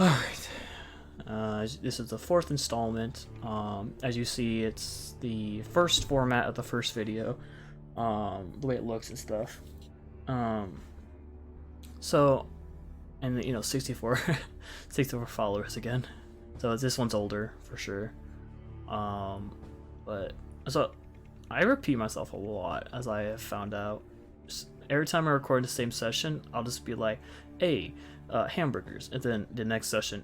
Alright. This is the fourth installment. As you see, it's the first format of the first video. The way it looks and stuff. So, and you know, 64, 64 followers again. So this one's older for sure. But so I repeat myself a lot, as I have found out. Every time I record the same session, I'll just be like, "Hey, hamburgers," and then the next session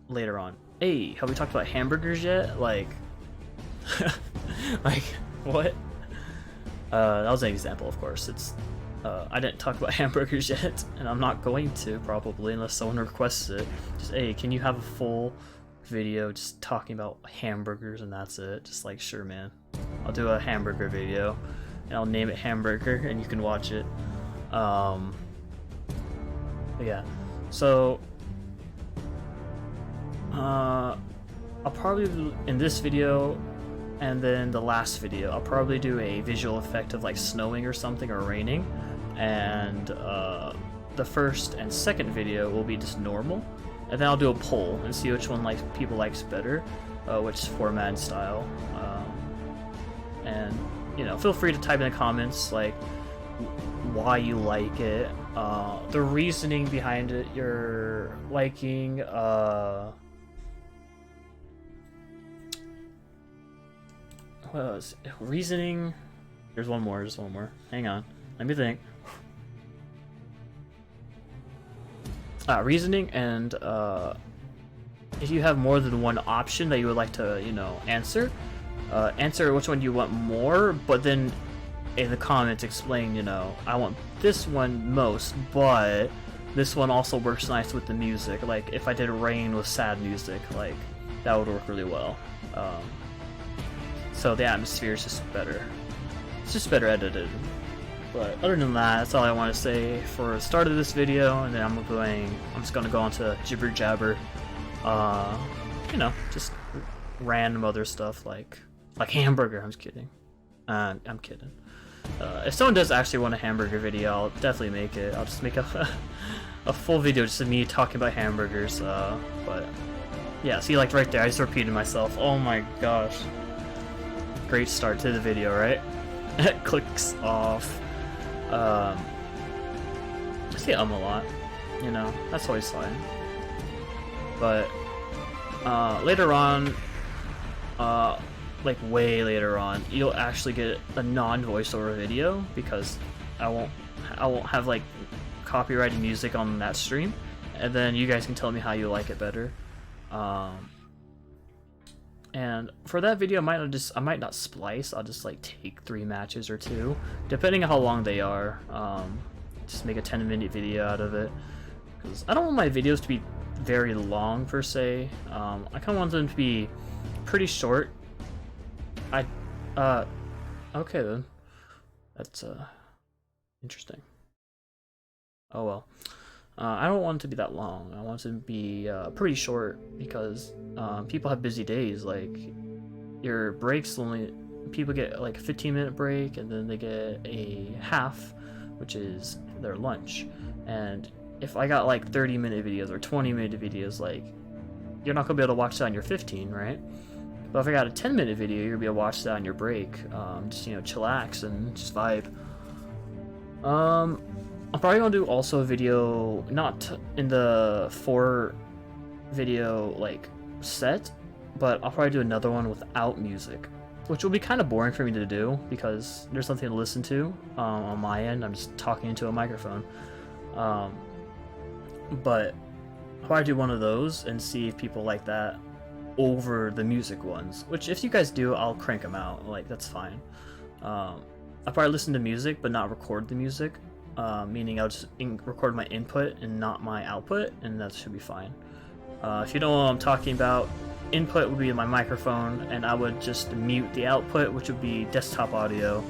later on, "Hey, have we talked about hamburgers yet?" Like, like what? That was an example, of course. It's I didn't talk about hamburgers yet, and I'm not going to probably unless someone requests it. Just, hey, can you have a full video just talking about hamburgers and that's it? Just like, sure, man, I'll do a hamburger video and I'll name it Hamburger and you can watch it. But yeah, so I'll probably do, in this video and then the last video, I'll probably do a visual effect of like snowing or something or raining, and the first and second video will be just normal, and then I'll do a poll and see which one people likes better, which format and style, and you know, feel free to type in the comments like why you like it, the reasoning behind it you're liking, what was it? Reasoning. There's one more. Hang on, let me think. Reasoning, and if you have more than one option that you would like to, you know, answer which one you want more, but then in the comments explain, you know, I want this one most, but this one also works nice with the music. Like if I did Rain with sad music, like that would work really well. So the atmosphere is just better. It's just better edited. But other than that, that's all I want to say for the start of this video, and then I'm just gonna go on to jibber jabber. You know, just random other stuff like hamburger. I'm just kidding. I'm kidding. If someone does actually want a hamburger video, I'll definitely make it. I'll just make a full video just of me talking about hamburgers. But yeah, see, like right there, I just repeated myself. Oh my gosh. Great start to the video, right? Clicks off. I say a lot, you know, that's always fine. But later on, like way later on, you'll actually get a non-voiceover video because I won't have like copyrighted music on that stream, and then you guys can tell me how you like it better. And for that video, I might not splice. I'll just like take 3 matches or 2, depending on how long they are. Just make a 10-minute video out of it, because I don't want my videos to be very long per se. I kind of want them to be pretty short. Okay then. That's interesting. Oh well. I don't want it to be that long. I want it to be pretty short because people have busy days. Like your breaks only, people get like a 15-minute break and then they get a half, which is their lunch. And if I got like 30-minute videos or 20-minute videos, like you're not gonna be able to watch that on your 15, right? But if I got a 10-minute video, you're gonna be able to watch that on your break. Just, you know, chillax and just vibe. I'm probably gonna do also a video, not in the 4 video like set, but I'll probably do another one without music, which will be kind of boring for me to do because there's something to listen to on my end. I'm just talking into a microphone. But I'll probably do one of those and see if people like that over the music ones, which if you guys do, I'll crank them out. Like, that's fine. I'll probably listen to music but not record the music. Meaning I'll just record my input and not my output, and that should be fine. If you don't know what I'm talking about, input would be my microphone, and I would just mute the output, which would be desktop audio.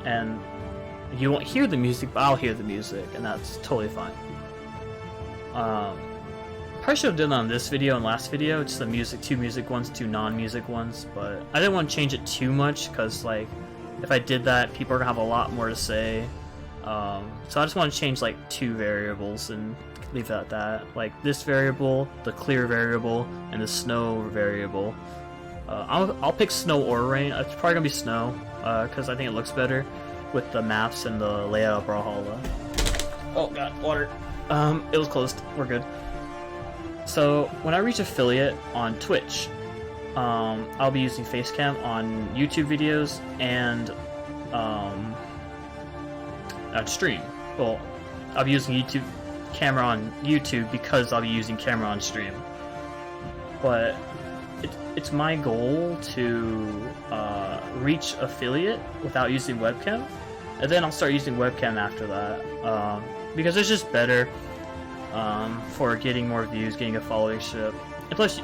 And you won't hear the music, but I'll hear the music, and that's totally fine. Probably should have done that on this video and last video, just the music, 2 music ones, 2 non-music ones, but I didn't want to change it too much, because like, if I did that, people are gonna have a lot more to say. So I just want to change like 2 variables and leave it at that. Like this variable, the clear variable, and the snow variable. I'll pick snow or rain. It's probably gonna be snow, because I think it looks better with the maps and the layout of Brawlhalla. Oh god, water. It was closed. We're good. So when I reach affiliate on Twitch, I'll be using Facecam on YouTube videos and on stream. Well, I'll be using YouTube camera on YouTube because I'll be using camera on stream. But it's my goal to reach affiliate without using webcam, and then I'll start using webcam after that, because it's just better for getting more views, getting a followership, and plus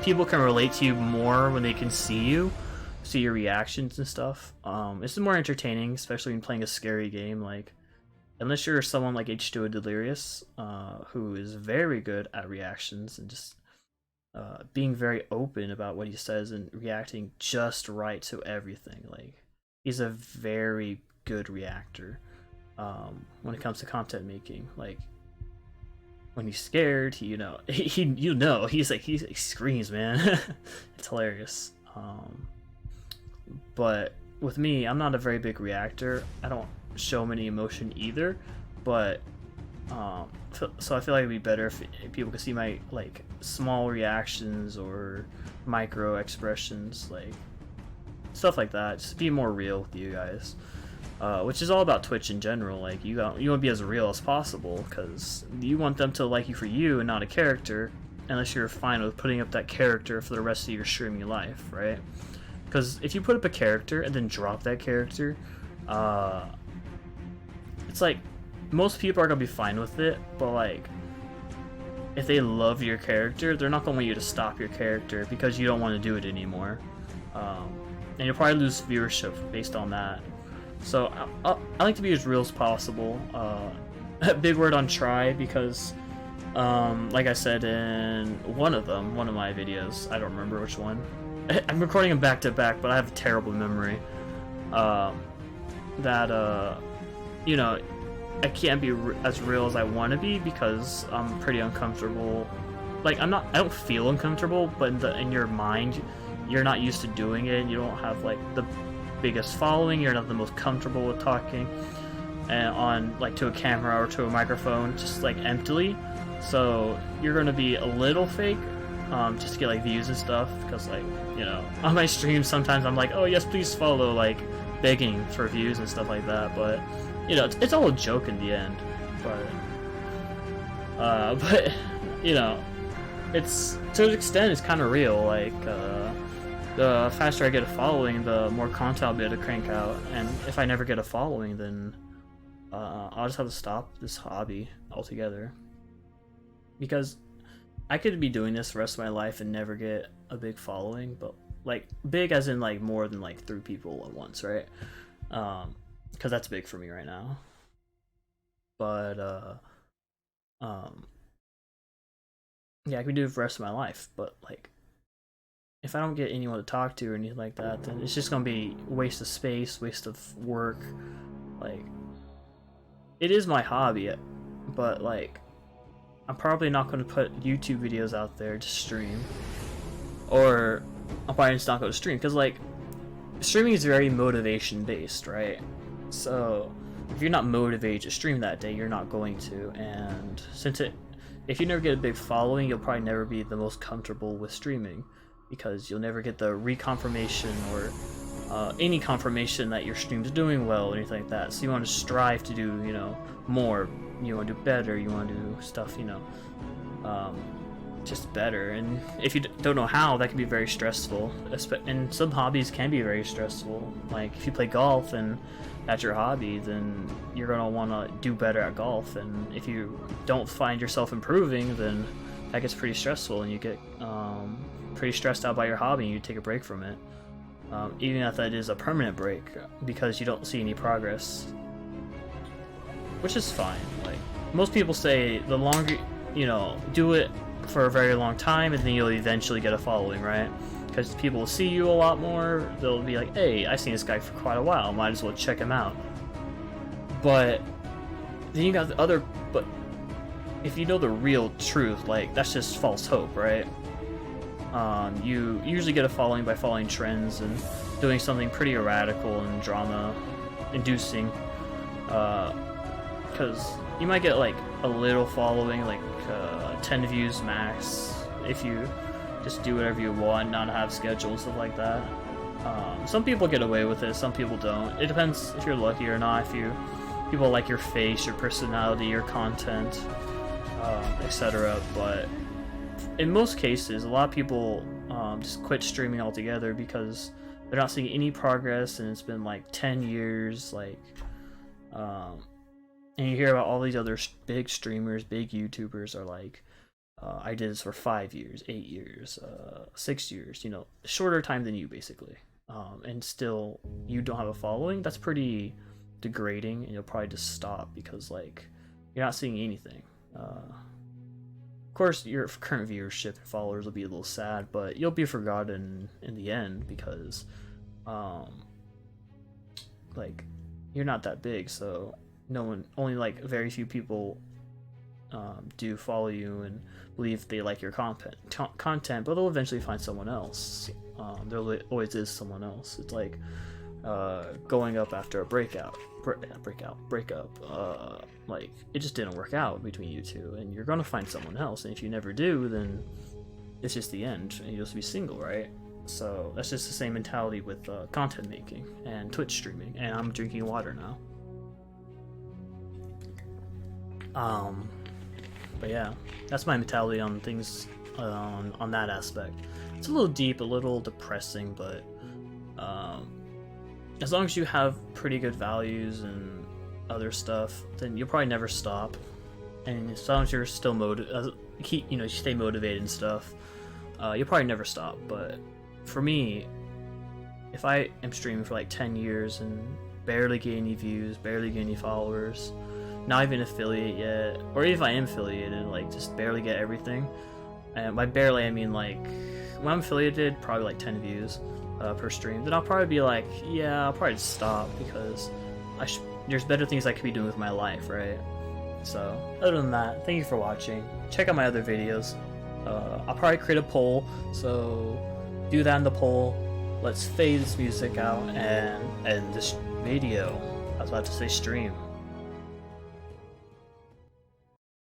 people can relate to you more when they can see you, see your reactions and stuff. It's more entertaining, especially when playing a scary game. Like, unless you're someone like H2O Delirious, who is very good at reactions and just being very open about what he says and reacting just right to everything. Like, he's a very good reactor when it comes to content making. Like, when he's scared, he screams, man. It's hilarious. But with me, I'm not a very big reactor. I don't show many emotion either, but so I feel like it'd be better if people could see my like small reactions or micro expressions, like stuff like that. Just be more real with you guys, which is all about Twitch in general. Like, you want to be as real as possible, because you want them to like you for you and not a character, unless you're fine with putting up that character for the rest of your streaming life, right? Because if you put up a character and then drop that character, it's like most people are gonna be fine with it, but like if they love your character, they're not gonna want you to stop your character because you don't want to do it anymore, and you'll probably lose viewership based on that. So I like to be as real as possible. Big word on try, because like I said in one of my videos, I don't remember which one. I'm recording them back to back, but I have a terrible memory. You know, I can't be as real as I want to be because I'm pretty uncomfortable. Like, I don't feel uncomfortable, but in your mind, you're not used to doing it. You don't have like the biggest following. You're not the most comfortable with talking and on like to a camera or to a microphone, just like emptily. So you're gonna be a little fake, just to get like views and stuff. Because like, you know, on my streams sometimes I'm like, oh yes, please follow, like begging for views and stuff like that. But you know, it's all a joke in the end. But you know, it's to an extent it's kind of real. Like, the faster I get a following, the more content I'll be able to crank out. And if I never get a following, then I'll just have to stop this hobby altogether. Because I could be doing this the rest of my life and never get a big following, but like big as in like more than like 3 people at once, right? Because that's big for me right now. But yeah, I could do it for the rest of my life, but like if I don't get anyone to talk to or anything like that, then it's just gonna be waste of space, waste of work. Like, it is my hobby, but like I'm probably not going to put YouTube videos out there to stream, or I'm probably just not going to stream, because like streaming is very motivation based, right? So if you're not motivated to stream that day, you're not going to. And if you never get a big following, you'll probably never be the most comfortable with streaming, because you'll never get the reconfirmation or any confirmation that your stream's doing well or anything like that. So you want to strive to do, you know, more. You want to do better. You want to do stuff, you know, just better. And if you don't know how, that can be very stressful. And some hobbies can be very stressful. Like if you play golf and that's your hobby, then you're gonna want to do better at golf. And if you don't find yourself improving, then that gets pretty stressful, and you get pretty stressed out by your hobby, and you take a break from it. Even if that is a permanent break, because you don't see any progress, which is fine. Like most people say, the longer, you know, do it for a very long time, and then you'll eventually get a following, right? Because people will see you a lot more. They'll be like, hey, I've seen this guy for quite a while, might as well check him out. But then you got the other, but if you know the real truth, like, that's just false hope, right? You usually get a following by following trends and doing something pretty radical and drama-inducing, because you might get like a little following, like 10 views max, if you just do whatever you want, not have schedules, stuff like that. Some people get away with it, some people don't. It depends if you're lucky or not, if people like your face, your personality, your content, etc. But in most cases, a lot of people just quit streaming altogether because they're not seeing any progress, and it's been like 10 years, like, and you hear about all these other big streamers, big YouTubers are like, I did this for 5 years, 8 years, 6 years, you know, shorter time than you, basically. And still, you don't have a following. That's pretty degrading, and you'll probably just stop because, like, you're not seeing anything. Of course, your current viewership and followers will be a little sad, but you'll be forgotten in the end because, like, you're not that big, so only like very few people do follow you and believe they like your content, but they'll eventually find someone else. There always is someone else. It's like going up after a breakup. Like, it just didn't work out between you two, and you're gonna find someone else. And if you never do, then it's just the end, and you'll just be single, right? So that's just the same mentality with content making and Twitch streaming. And I'm drinking water now. But yeah, that's my mentality on things, on that aspect. It's a little deep, a little depressing, but as long as you have pretty good values and other stuff, then you'll probably never stop. And as long as you're still you stay motivated and stuff, you'll probably never stop. But for me, if I am streaming for like 10 years and barely get any views, barely get any followers, not even affiliate yet, or if I am affiliated, like, just barely get everything, and by barely I mean, like, when I'm affiliated, probably like 10 views per stream, then I'll probably be like, yeah, I'll probably just stop because there's better things I could be doing with my life, right? So other than that, thank you for watching. Check out my other videos. I'll probably create a poll, so do that in the poll. Let's fade this music out and end this video. I was about to say stream.